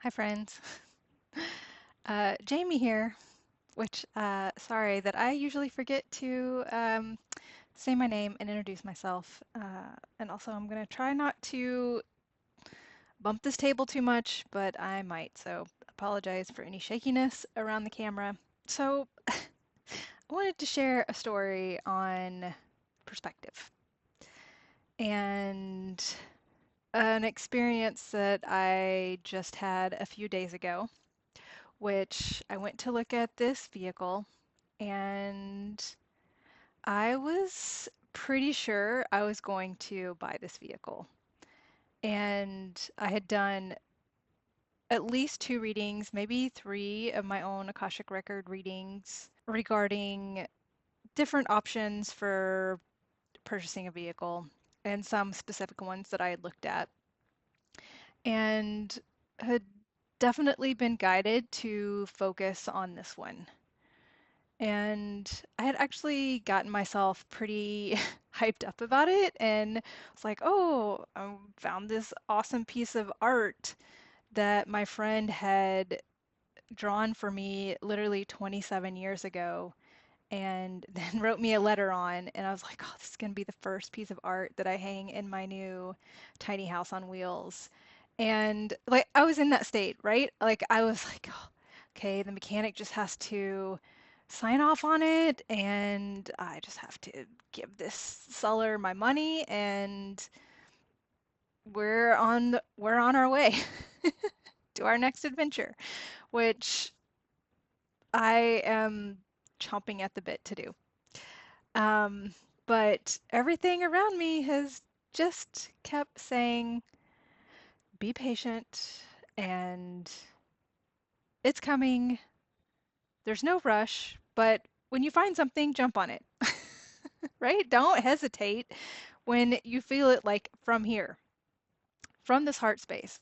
Hi, friends. Jamie here, which, sorry that I usually forget to say my name and introduce myself. And also, I'm going to try not to bump this table too much, but I might, so apologize for any shakiness around the camera. So, I wanted to share a story on perspective and an experience that I just had a few days ago, which I went to look at this vehicle and I was pretty sure I was going to buy this vehicle. And I had done at least two readings, maybe three of my own Akashic Record readings regarding different options for purchasing a vehicle and some specific ones that I had looked at and had definitely been guided to focus on this one. And I had actually gotten myself pretty hyped up about it and was like, oh, I found this awesome piece of art that my friend had drawn for me literally 27 years ago and then wrote me a letter on. And I was like, oh, this is going to be the first piece of art that I hang in my new tiny house on wheels. And like, I was in that state, right? Like, I was like, oh, okay, the mechanic just has to sign off on it, and I just have to give this seller my money, and we're on our way to our next adventure, which I am chomping at the bit to do. Um, but everything around me has just kept saying, be patient, and it's coming. There's no rush, but when you find something, jump on it, right? Don't hesitate when you feel it like from here, from this heart space,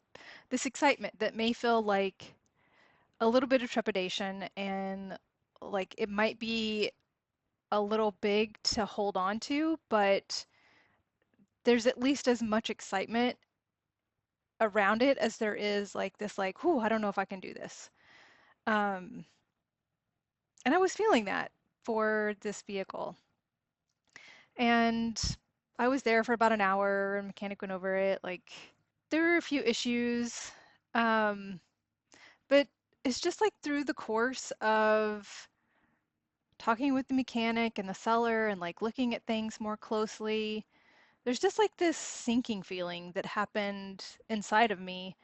this excitement that may feel like a little bit of trepidation and like it might be a little big to hold on to, but there's at least as much excitement around it as there is like this, like, whoo, I don't know if I can do this. Um, and I was feeling that for this vehicle. And I was there for about an hour and mechanic went over it. Like there were a few issues. Um, but it's just like through the course of talking with the mechanic and the seller and like looking at things more closely, there's just like this sinking feeling that happened inside of me.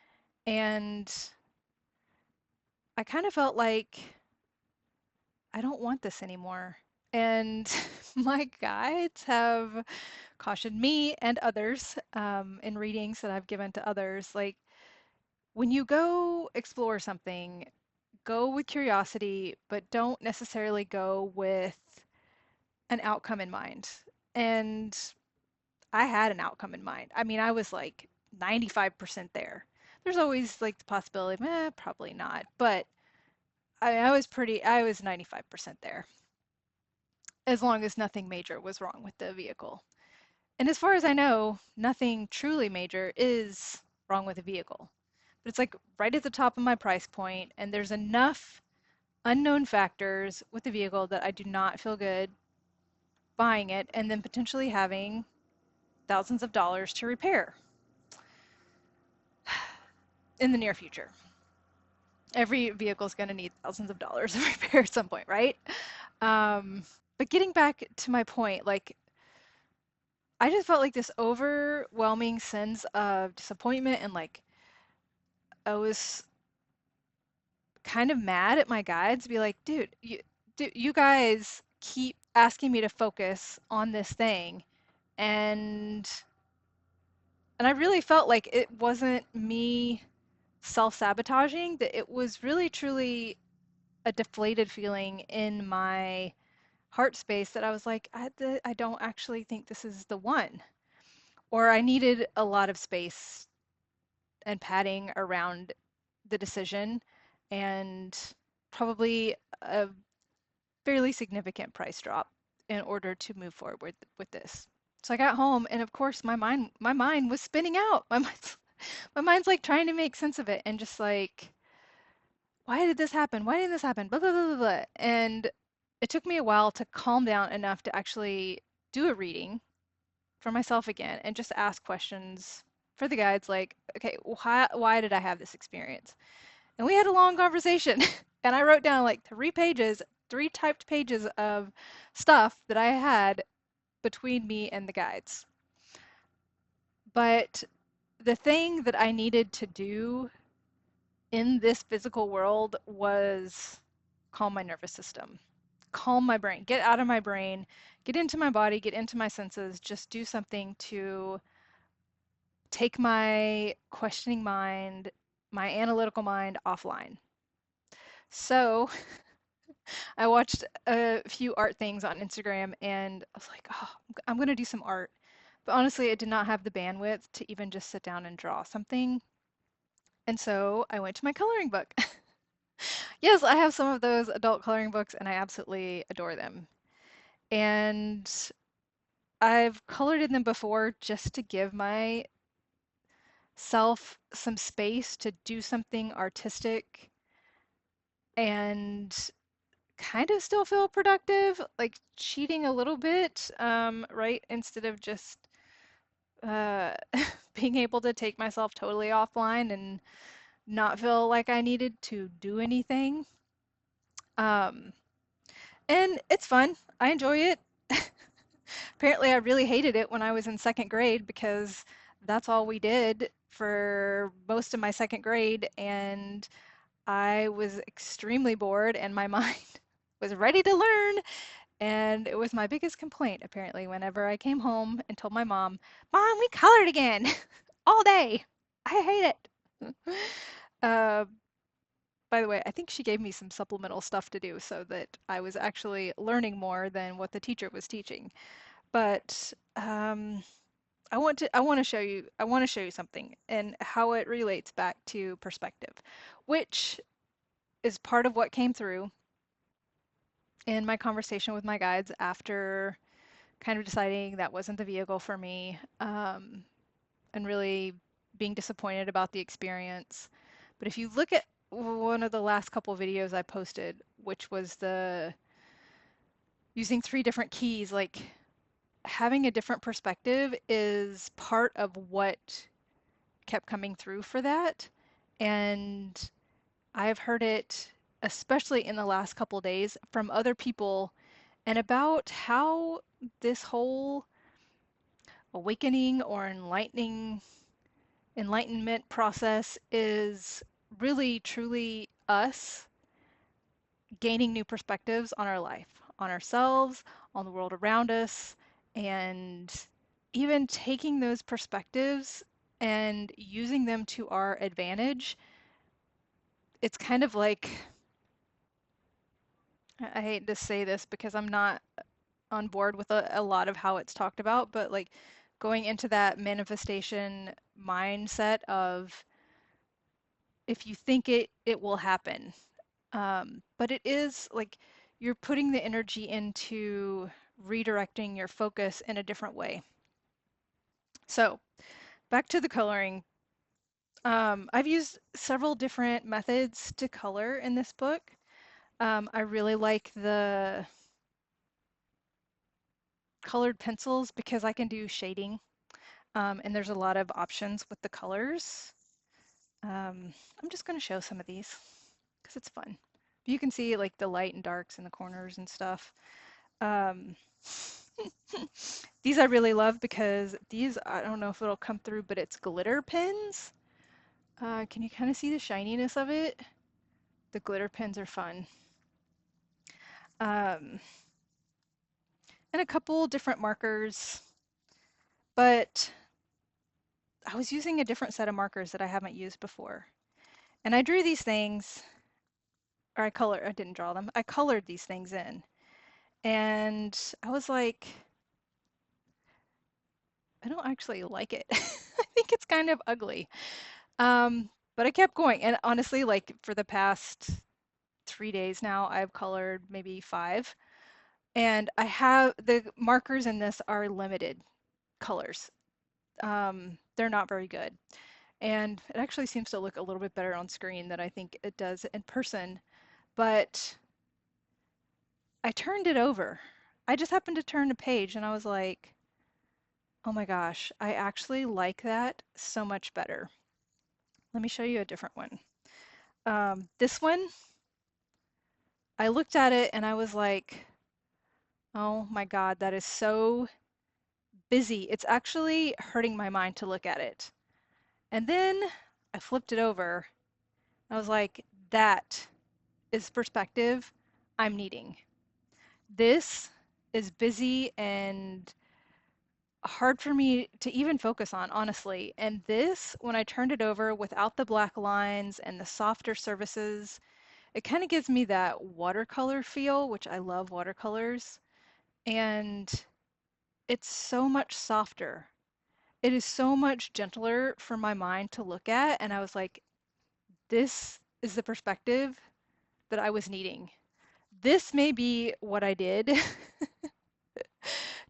And I kind of felt like I don't want this anymore. And my guides have cautioned me and others in readings that I've given to others, like when you go explore something, go with curiosity, but don't necessarily go with an outcome in mind. And I had an outcome in mind. I mean, I was like 95% there. There's always like the possibility, probably not. But I was 95% there, as long as nothing major was wrong with the vehicle. And as far as I know, nothing truly major is wrong with the vehicle. But it's like right at the top of my price point, and there's enough unknown factors with the vehicle that I do not feel good buying it and then potentially having thousands of dollars to repair in the near future. Every vehicle is going to need thousands of dollars of repair at some point, right? Um, but getting back to my point, like I just felt like this overwhelming sense of disappointment and like I was kind of mad at my guides, be like, dude, you guys keep asking me to focus on this thing, and I really felt like it wasn't me self-sabotaging, that it was really truly a deflated feeling in my heart space that I was like, I don't actually think this is the one. Or I needed a lot of space and padding around the decision and probably a fairly significant price drop in order to move forward with this. So I got home and of course my mind was spinning out. My mind My mind's like trying to make sense of it and just like, why did this happen? Why did this happen? Blah, blah, blah, blah, blah. And it took me a while to calm down enough to actually do a reading for myself again and just ask questions for the guides like, okay, why did I have this experience? And we had a long conversation. And I wrote down like 3 pages, 3 typed pages of stuff that I had between me and the guides. But the thing that I needed to do in this physical world was calm my nervous system, calm my brain, get out of my brain, get into my body, get into my senses, just do something to take my questioning mind, my analytical mind offline. So I watched a few art things on Instagram and I was like, oh, I'm going to do some art. But honestly, I did not have the bandwidth to even just sit down and draw something. And so I went to my coloring book. Yes, I have some of those adult coloring books and I absolutely adore them. And I've colored in them before just to give myself some space to do something artistic and kind of still feel productive, like cheating a little bit, right? Instead of just uh, being able to take myself totally offline and not feel like I needed to do anything. Um, and it's fun. I enjoy it. Apparently, I really hated it when I was in second grade because that's all we did for most of my second grade, and I was extremely bored, and my mind was ready to learn. And it was my biggest complaint, apparently, whenever I came home and told my mom, Mom, we colored again all day. I hate it. Uh, by the way, I think she gave me some supplemental stuff to do so that I was actually learning more than what the teacher was teaching. But I want to show you something and how it relates back to perspective, which is part of what came through in my conversation with my guides after kind of deciding that wasn't the vehicle for me, and really being disappointed about the experience. But if you look at one of the last couple of videos I posted, which was the using 3 different keys, like having a different perspective is part of what kept coming through for that. And I've heard it, especially in the last couple of days, from other people and about how this whole awakening or enlightenment process is really truly us gaining new perspectives on our life, on ourselves, on the world around us, and even taking those perspectives and using them to our advantage. It's kind of like, I hate to say this because I'm not on board with a lot of how it's talked about, but like going into that manifestation mindset of if you think it, it will happen. But it is like you're putting the energy into redirecting your focus in a different way. So back to the coloring. I've used several different methods to color in this book. I really like the colored pencils because I can do shading, and there's a lot of options with the colors. I'm just going to show some of these because it's fun. You can see like the light and darks in the corners and stuff. Um, these I really love because these, I don't know if it'll come through, but it's glitter pens. Can you kind of see the shininess of it? The glitter pens are fun. Um, and a couple different markers, but I was using a different set of markers that I haven't used before. And I drew these things, or I didn't draw them, I colored these things in. And I was like, I don't actually like it. I think it's kind of ugly. But I kept going. And honestly, like for the past 3 days now, I've colored maybe 5. And I have the markers in this are limited colors. They're not very good. And it actually seems to look a little bit better on screen than I think it does in person. But I turned it over. I just happened to turn a page and I was like, oh my gosh, I actually like that so much better. Let me show you a different one. This one, I looked at it and I was like, oh my God, that is so busy. It's actually hurting my mind to look at it. And then I flipped it over. I was like, that is perspective I'm needing. This is busy and hard for me to even focus on, honestly. And this, when I turned it over without the black lines and the softer surfaces, it kind of gives me that watercolor feel, which I love watercolors. And it's so much softer. It is so much gentler for my mind to look at. And I was like, this is the perspective that I was needing. This may be what I did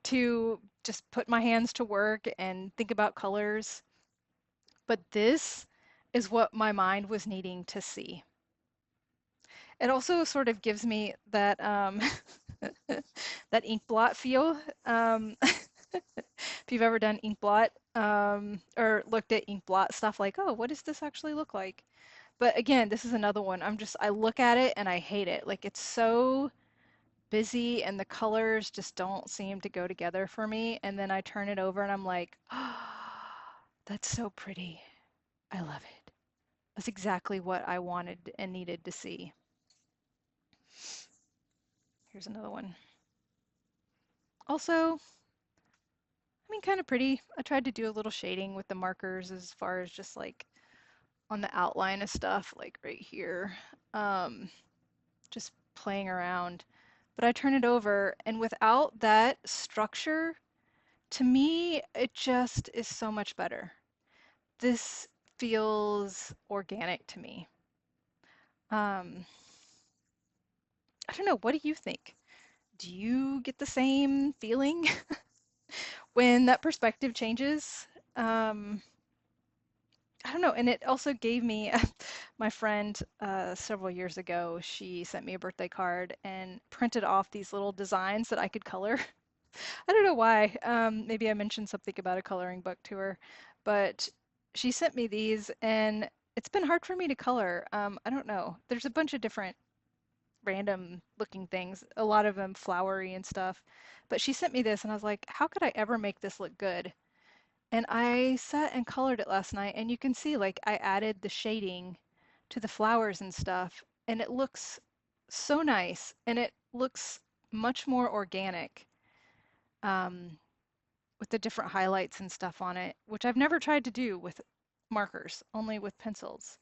to just put my hands to work and think about colors, but this is what my mind was needing to see. It also sort of gives me that that ink blot feel. If you've ever done ink blot or looked at ink blot stuff, like, oh, what does this actually look like? But again, this is another one. I look at it and I hate it. Like it's so busy and the colors just don't seem to go together for me. And then I turn it over and I'm like, oh, that's so pretty. I love it. That's exactly what I wanted and needed to see. Here's another one. Also, I mean, kind of pretty. I tried to do a little shading with the markers as far as just like on the outline of stuff, like right here. Um, just playing around. But I turn it over, and without that structure, to me, it just is so much better. This feels organic to me. Um, I don't know, what do you think? Do you get the same feeling when that perspective changes? Um, I don't know, and it also gave me my friend several years ago, she sent me a birthday card and printed off these little designs that I could color. I don't know why. Maybe I mentioned something about a coloring book to her, but she sent me these and it's been hard for me to color. I don't know. There's a bunch of different random looking things, a lot of them flowery and stuff. But she sent me this and I was like, how could I ever make this look good? And I sat and colored it last night and you can see like I added the shading to the flowers and stuff and it looks so nice and it looks much more organic. Um, with the different highlights and stuff on it, which I've never tried to do with markers, only with pencils.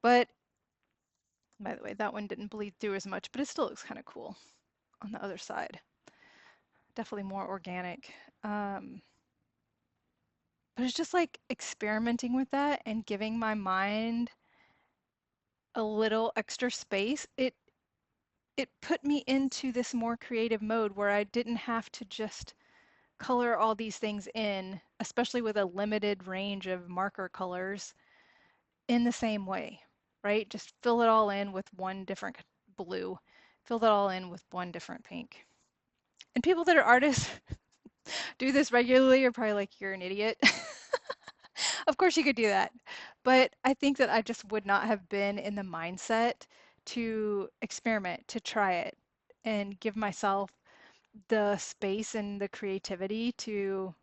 But by the way, that one didn't bleed through as much, but it still looks kind of cool on the other side. Definitely more organic. But it's just like experimenting with that and giving my mind a little extra space. It put me into this more creative mode where I didn't have to just color all these things in, especially with a limited range of marker colors in the same way, right? Just fill it all in with one different blue, fill it all in with one different pink. And people that are artists do this regularly are probably like, you're an idiot. Of course you could do that. But I think that I just would not have been in the mindset to experiment, to try it, and give myself the space and the creativity to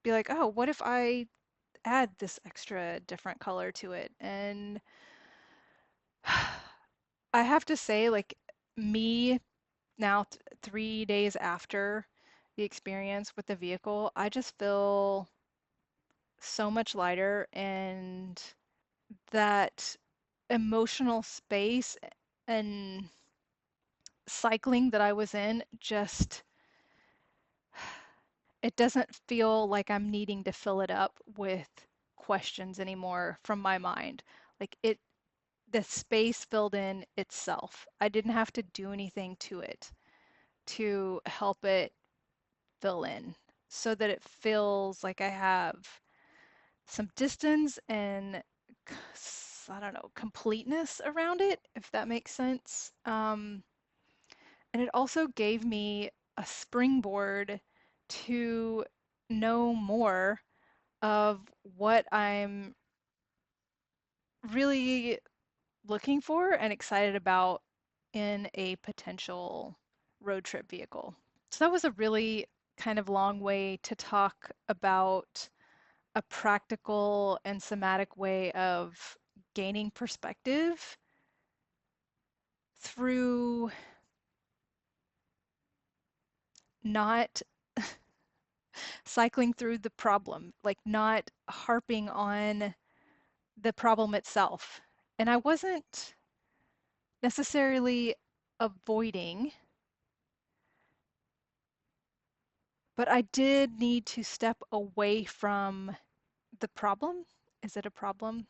be like, oh, what if I add this extra different color to it? And I have to say, like, me now, 3 days after the experience with the vehicle, I just feel so much lighter, and that emotional space and cycling that I was in just, it doesn't feel like I'm needing to fill it up with questions anymore from my mind. Like the space filled in itself. I didn't have to do anything to it to help it fill in so that it feels like I have some distance and I don't know, completeness around it, if that makes sense. And it also gave me a springboard to know more of what I'm really looking for and excited about in a potential road trip vehicle. So that was a really kind of long way to talk about a practical and somatic way of gaining perspective through not cycling through the problem, like not harping on the problem itself. And I wasn't necessarily avoiding, but I did need to step away from the problem. Is it a problem?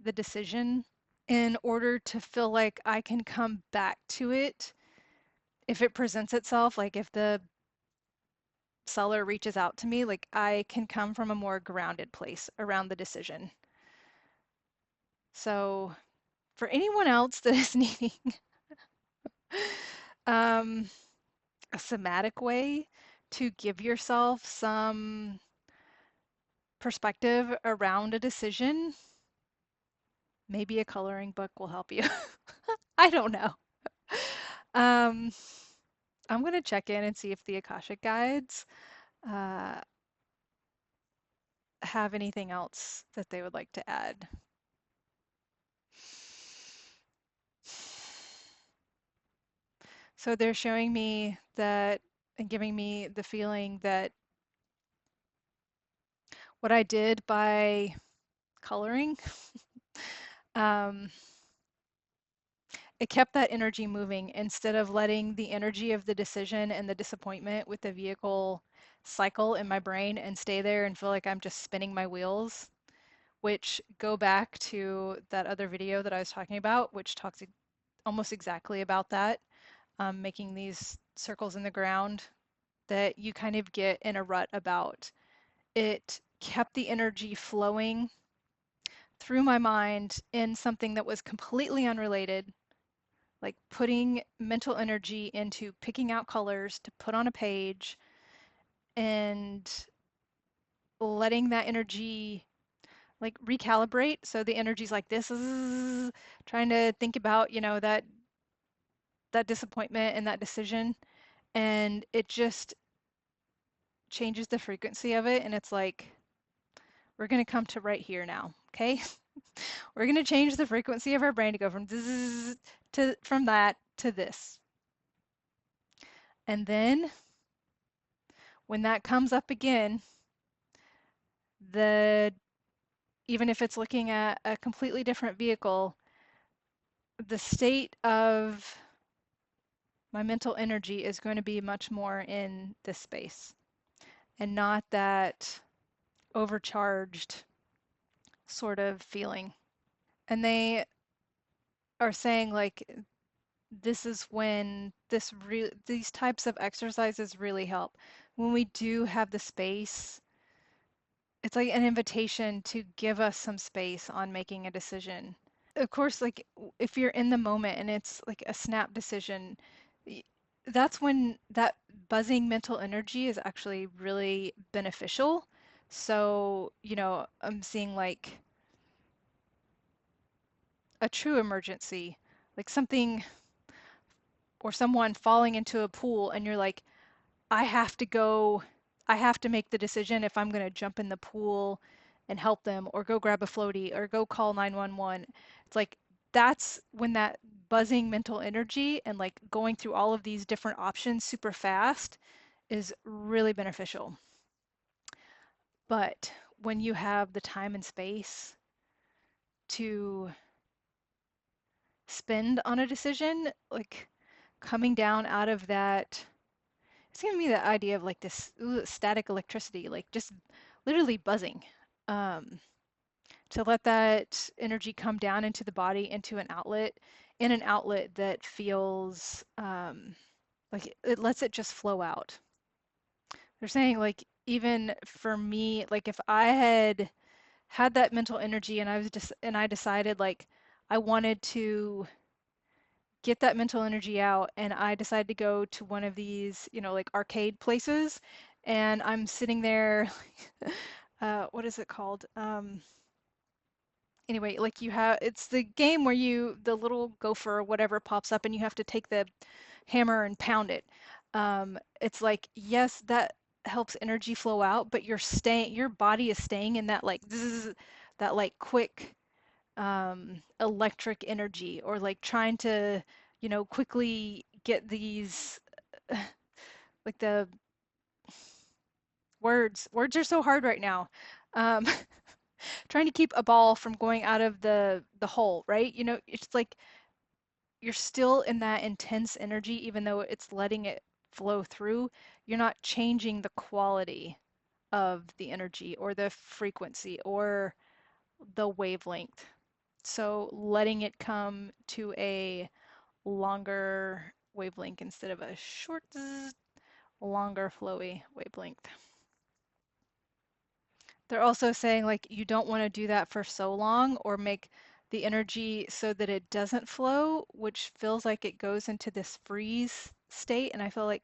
The decision, in order to feel like I can come back to it if it presents itself, like if the seller reaches out to me, like I can come from a more grounded place around the decision. So for anyone else that is needing um, a somatic way to give yourself some perspective around a decision, maybe a coloring book will help you. I don't know. Um, I'm gonna check in and see if the Akashic guides uh, have anything else that they would like to add. So they're showing me that and giving me the feeling that what I did by coloring, um, it kept that energy moving instead of letting the energy of the decision and the disappointment with the vehicle cycle in my brain and stay there and feel like I'm just spinning my wheels, which go back to that other video that I was talking about, which talks almost exactly about that, making these circles in the ground that you kind of get in a rut about. It kept the energy flowing through my mind in something that was completely unrelated, like putting mental energy into picking out colors to put on a page and letting that energy like recalibrate. So the energy's like this is trying to think about, that disappointment and that decision, and it just changes the frequency of it, and it's like we're going to come to right here now, okay? We're going to change the frequency of our brain to go from this to from that to this. And then when that comes up again, the even if it's looking at a completely different vehicle, the state of my mental energy is going to be much more in this space and not that overcharged sort of feeling. And they are saying like this is when these types of exercises really help. When we do have the space, it's like an invitation to give us some space on making a decision. Of course, like if you're in the moment and it's like a snap decision, y- that's when that buzzing mental energy is actually really beneficial. So, I'm seeing like a true emergency, like something or someone falling into a pool, and you're like, I have to go, I have to make the decision if I'm going to jump in the pool and help them or go grab a floaty or go call 911. It's like that's when that buzzing mental energy and like going through all of these different options super fast is really beneficial. But when you have the time and space to spend on a decision, like coming down out of that, it's giving me the idea of like this static electricity, like just literally buzzing. Um, to let that energy come down into the body, into an outlet, in an outlet that feels like it lets it just flow out. They're saying like even for me, like if I had had that mental energy and I decided like I wanted to get that mental energy out and I decided to go to one of these, like arcade places and I'm sitting there what is it called? Anyway, like it's the game where the little gopher or whatever pops up and you have to take the hammer and pound it. It's like, yes, that helps energy flow out, but your body is staying in that like zzz, that like quick electric energy or like trying to, quickly get these like the words are so hard right now. Um, trying to keep a ball from going out of the hole, right? It's like you're still in that intense energy, even though it's letting it flow through. You're not changing the quality of the energy or the frequency or the wavelength. So letting it come to a longer wavelength instead of a short, longer flowy wavelength. They're also saying like you don't want to do that for so long or make the energy so that it doesn't flow, which feels like it goes into this freeze state. And I feel like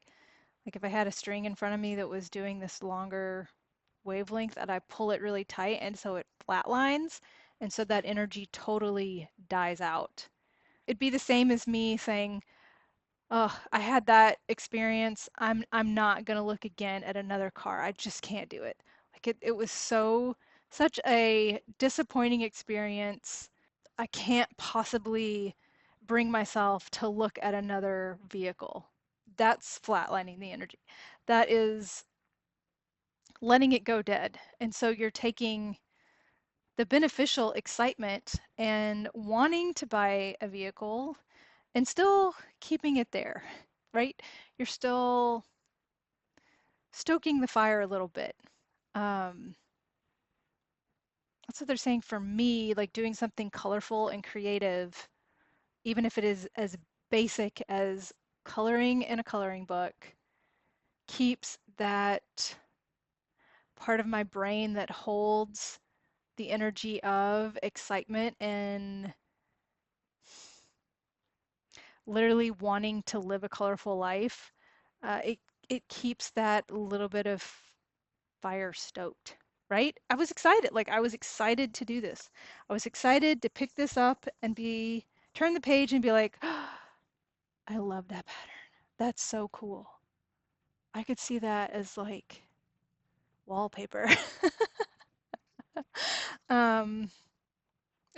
if I had a string in front of me that was doing this longer wavelength and I pull it really tight and so it flatlines and so that energy totally dies out. It'd be the same as me saying, "Oh, I had that experience. I'm not gonna look again at another car. I just can't do it." Like it was such a disappointing experience. I can't possibly bring myself to look at another vehicle. That's flatlining the energy. That is letting it go dead. And so you're taking the beneficial excitement and wanting to buy a vehicle and still keeping it there, right? You're still stoking the fire a little bit. Um, that's what they're saying for me, like doing something colorful and creative, even if it is as basic as coloring in a coloring book, keeps that part of my brain that holds the energy of excitement and literally wanting to live a colorful life. It keeps that little bit of fire stoked, right? I was excited to do this. I was excited to pick this up and turn the page and be like, oh, I love that pattern. That's so cool. I could see that as like wallpaper. um,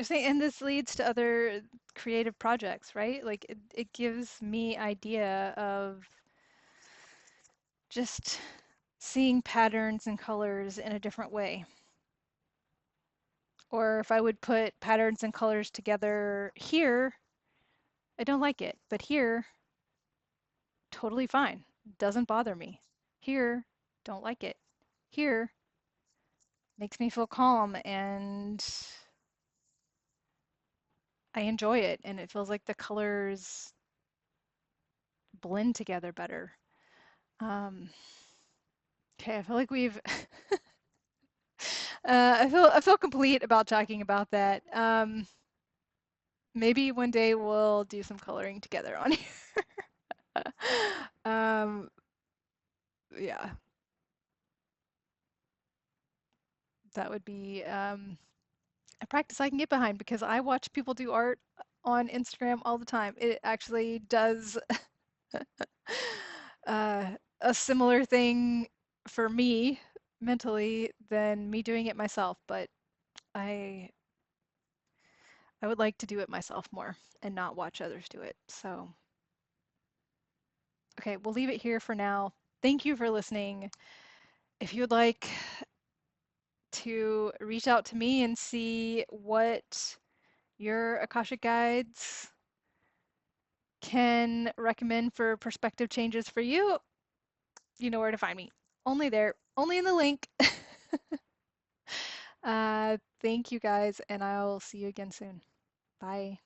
and this leads to other creative projects, right? Like it gives me idea of just seeing patterns and colors in a different way. Or if I would put patterns and colors together here, I don't like it, but here, totally fine. Doesn't bother me. Here, don't like it. Here, makes me feel calm and I enjoy it and it feels like the colors blend together better. Um, okay, I feel like we've I feel complete about talking about that. Maybe one day we'll do some coloring together on here. Um, yeah, that would be a practice I can get behind because I watch people do art on Instagram all the time. It actually does uh, a similar thing for me mentally than me doing it myself, but I I would like to do it myself more and not watch others do it. So, okay, we'll leave it here for now. Thank you for listening. If you would like to reach out to me and see what your Akashic guides can recommend for perspective changes for you, you know where to find me. Only there, only in the link. Thank you guys, and I'll see you again soon. Bye.